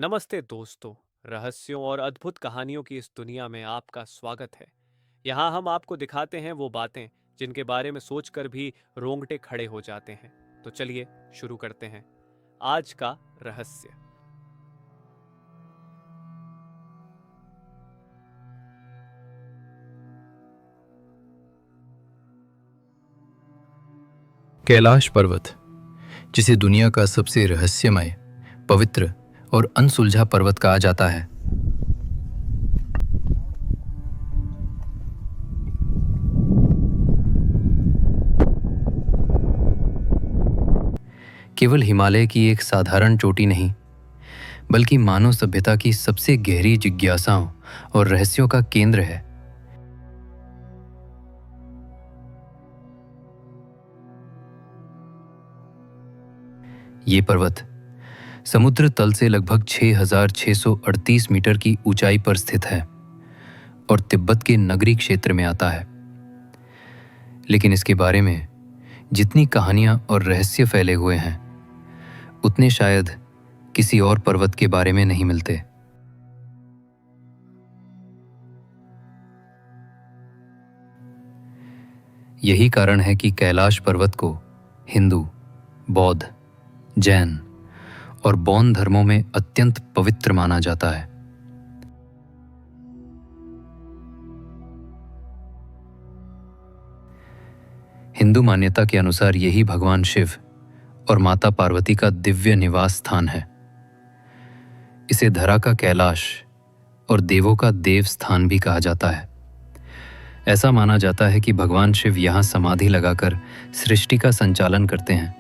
नमस्ते दोस्तों। रहस्यों और अद्भुत कहानियों की इस दुनिया में आपका स्वागत है। यहाँ हम आपको दिखाते हैं वो बातें जिनके बारे में सोचकर भी रोंगटे खड़े हो जाते हैं। तो चलिए शुरू करते हैं आज का रहस्य। कैलाश पर्वत, जिसे दुनिया का सबसे रहस्यमय, पवित्र और अनसुलझा पर्वत कहा जाता है, केवल हिमालय की एक साधारण चोटी नहीं, बल्कि मानव सभ्यता की सबसे गहरी जिज्ञासाओं और रहस्यों का केंद्र है। ये पर्वत समुद्र तल से लगभग 6,638 मीटर की ऊंचाई पर स्थित है और तिब्बत के नगरी क्षेत्र में आता है। लेकिन इसके बारे में जितनी कहानियां और रहस्य फैले हुए हैं, उतने शायद किसी और पर्वत के बारे में नहीं मिलते। यही कारण है कि कैलाश पर्वत को हिंदू, बौद्ध, जैन और बौद्ध धर्मों में अत्यंत पवित्र माना जाता है। हिंदू मान्यता के अनुसार यही भगवान शिव और माता पार्वती का दिव्य निवास स्थान है। इसे धरा का कैलाश और देवों का देव स्थान भी कहा जाता है। ऐसा माना जाता है कि भगवान शिव यहाँ समाधि लगाकर सृष्टि का संचालन करते हैं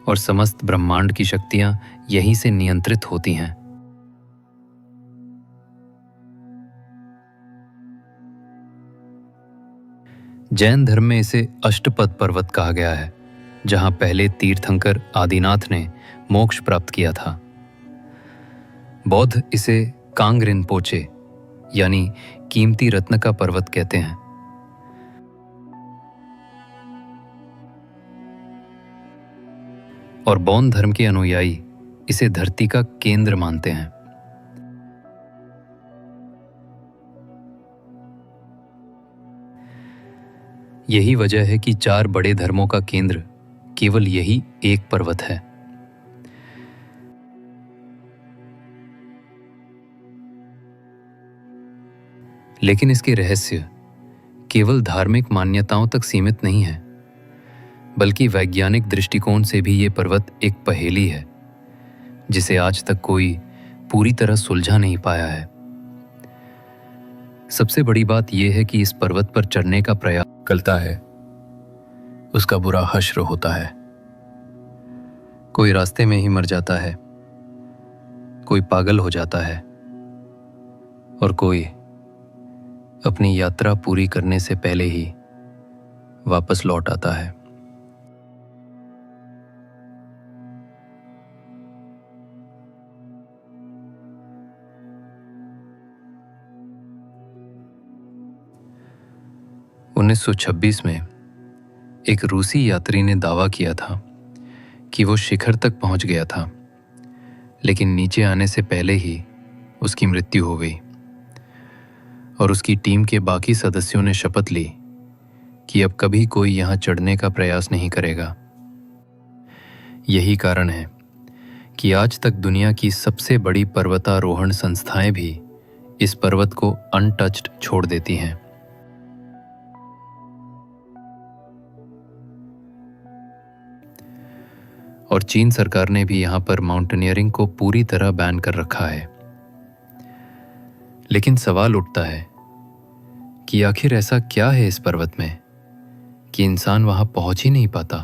और समस्त ब्रह्मांड की शक्तियां यहीं से नियंत्रित होती हैं। जैन धर्म में इसे अष्टपद पर्वत कहा गया है, जहां पहले तीर्थंकर आदिनाथ ने मोक्ष प्राप्त किया था। बौद्ध इसे कांग रिनपोचे यानी कीमती रत्न का पर्वत कहते हैं। और बौद्ध धर्म के अनुयायी इसे धरती का केंद्र मानते हैं। यही वजह है कि 4 बड़े धर्मों का केंद्र केवल यही एक पर्वत है। लेकिन इसके रहस्य केवल धार्मिक मान्यताओं तक सीमित नहीं है, बल्कि वैज्ञानिक दृष्टिकोण से भी ये पर्वत एक पहेली है, जिसे आज तक कोई पूरी तरह सुलझा नहीं पाया है। सबसे बड़ी बात यह है कि इस पर्वत पर चढ़ने का प्रयास करता है, उसका बुरा हश्र होता है। कोई रास्ते में ही मर जाता है, कोई पागल हो जाता है और कोई अपनी यात्रा पूरी करने से पहले ही वापस लौट आता है। (1926) में एक रूसी यात्री ने दावा किया था कि वो शिखर तक पहुंच गया था, लेकिन नीचे आने से पहले ही उसकी मृत्यु हो गई और उसकी टीम के बाकी सदस्यों ने शपथ ली कि अब कभी कोई यहां चढ़ने का प्रयास नहीं करेगा। यही कारण है कि आज तक दुनिया की सबसे बड़ी पर्वतारोहण संस्थाएं भी इस पर्वत को अनटच्ड छोड़ देती हैं। और चीन सरकार ने भी यहां पर माउंटेनियरिंग को पूरी तरह बैन कर रखा है। लेकिन सवाल उठता है कि आखिर ऐसा क्या है इस पर्वत में कि इंसान वहां पहुंच ही नहीं पाता।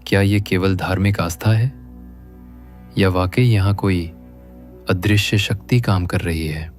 क्या ये केवल धार्मिक आस्था है या वाकई यहां कोई अदृश्य शक्ति काम कर रही है?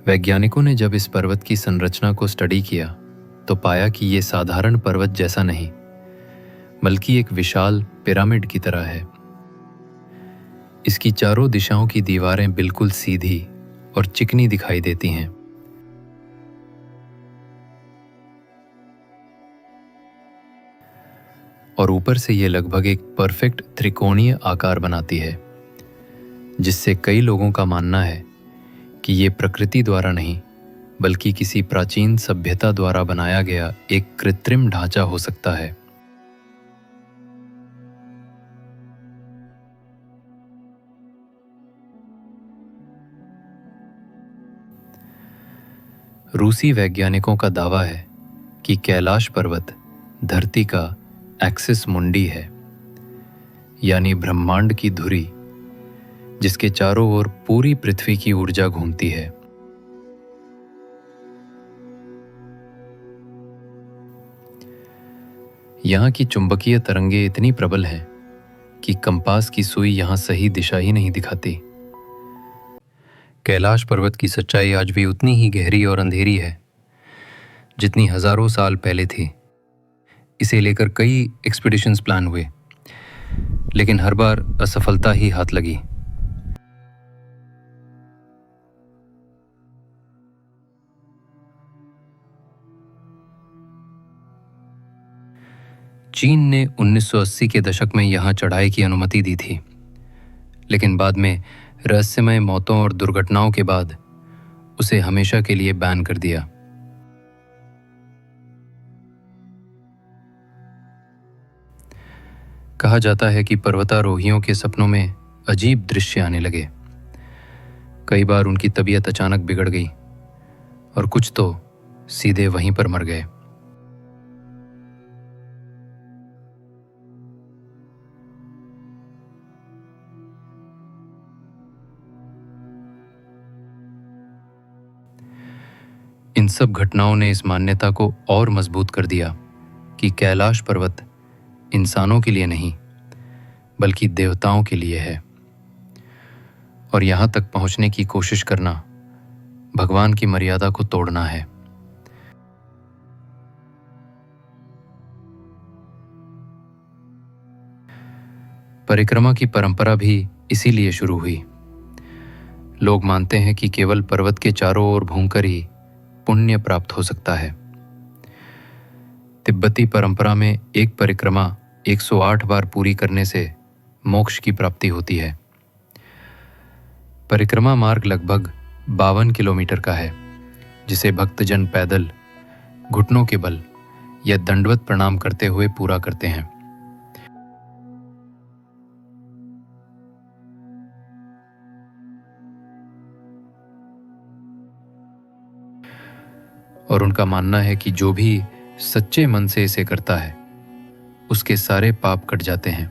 वैज्ञानिकों ने जब इस पर्वत की संरचना को स्टडी किया तो पाया कि ये साधारण पर्वत जैसा नहीं, बल्कि एक विशाल पिरामिड की तरह है। इसकी चारों दिशाओं की दीवारें बिल्कुल सीधी और चिकनी दिखाई देती हैं। और ऊपर से ये लगभग एक परफेक्ट त्रिकोणीय आकार बनाती है, जिससे कई लोगों का मानना है कि ये प्रकृति द्वारा नहीं बल्कि किसी प्राचीन सभ्यता द्वारा बनाया गया एक कृत्रिम ढांचा हो सकता है। रूसी वैज्ञानिकों का दावा है कि कैलाश पर्वत धरती का एक्सिस मुंडी है, यानी ब्रह्मांड की धुरी, जिसके चारों ओर पूरी पृथ्वी की ऊर्जा घूमती है। यहाँ की चुंबकीय तरंगें इतनी प्रबल हैं कि कंपास की सुई यहाँ सही दिशा ही नहीं दिखाती। कैलाश पर्वत की सच्चाई आज भी उतनी ही गहरी और अंधेरी है जितनी हजारों साल पहले थी। इसे लेकर कई एक्सपीडिशंस प्लान हुए, लेकिन हर बार असफलता ही हाथ लगी। चीन ने 1980 के दशक में यहां चढ़ाई की अनुमति दी थी, लेकिन बाद में रहस्यमय मौतों और दुर्घटनाओं के बाद उसे हमेशा के लिए बैन कर दिया। कहा जाता है कि पर्वतारोहियों के सपनों में अजीब दृश्य आने लगे। कई बार उनकी तबीयत अचानक बिगड़ गई और कुछ तो सीधे वहीं पर मर गए। इन सब घटनाओं ने इस मान्यता को और मजबूत कर दिया कि कैलाश पर्वत इंसानों के लिए नहीं बल्कि देवताओं के लिए है, और यहां तक पहुंचने की कोशिश करना भगवान की मर्यादा को तोड़ना है। परिक्रमा की परंपरा भी इसीलिए शुरू हुई। लोग मानते हैं कि केवल पर्वत के चारों ओर घूमकर ही पुण्य प्राप्त हो सकता है। तिब्बती परंपरा में एक परिक्रमा 108 बार पूरी करने से मोक्ष की प्राप्ति होती है। परिक्रमा मार्ग लगभग 52 किलोमीटर का है, जिसे भक्तजन पैदल, घुटनों के बल या दंडवत प्रणाम करते हुए पूरा करते हैं। और उनका मानना है कि जो भी सच्चे मन से इसे करता है उसके सारे पाप कट जाते हैं।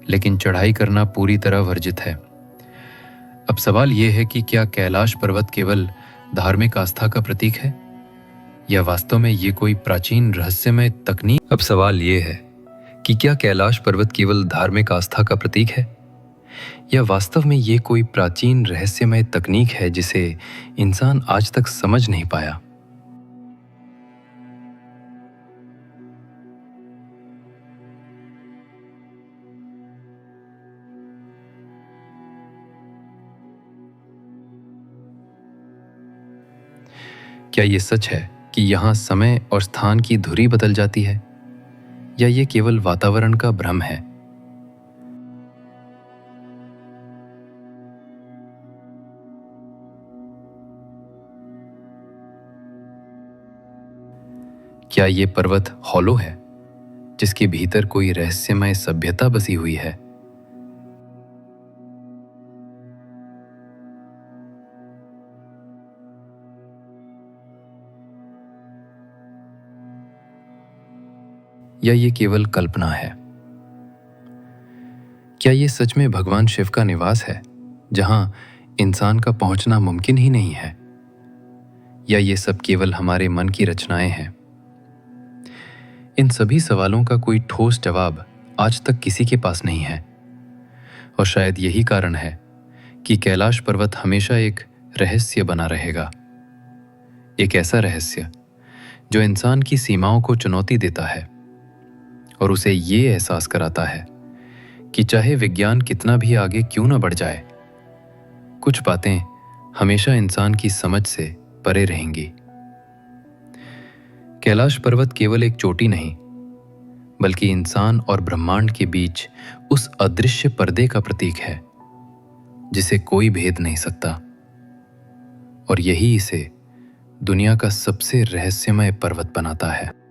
लेकिन चढ़ाई करना पूरी तरह वर्जित है। अब सवाल यह है कि क्या कैलाश पर्वत केवल धार्मिक आस्था का प्रतीक है या वास्तव में ये कोई प्राचीन रहस्यमय तकनीक? अब सवाल यह है कि क्या कैलाश पर्वत केवल धार्मिक आस्था का प्रतीक है या वास्तव में ये कोई प्राचीन रहस्यमय तकनीक है जिसे इंसान आज तक समझ नहीं पाया। क्या ये सच है कि यहाँ समय और स्थान की धुरी बदल जाती है या ये केवल वातावरण का भ्रम है? क्या ये पर्वत हॉलो है जिसके भीतर कोई रहस्यमय सभ्यता बसी हुई है? या ये केवल कल्पना है? क्या ये सच में भगवान शिव का निवास है जहां इंसान का पहुंचना मुमकिन ही नहीं है? या ये सब केवल हमारे मन की रचनाएं हैं? इन सभी सवालों का कोई ठोस जवाब आज तक किसी के पास नहीं है, और शायद यही कारण है कि कैलाश पर्वत हमेशा एक रहस्य बना रहेगा। एक ऐसा रहस्य जो इंसान की सीमाओं को चुनौती देता है और उसे ये एहसास कराता है कि चाहे विज्ञान कितना भी आगे क्यों न बढ़ जाए, कुछ बातें हमेशा इंसान की समझ से परे रहेंगी। कैलाश पर्वत केवल एक चोटी नहीं, बल्कि इंसान और ब्रह्मांड के बीच उस अदृश्य पर्दे का प्रतीक है जिसे कोई भेद नहीं सकता, और यही इसे दुनिया का सबसे रहस्यमय पर्वत बनाता है।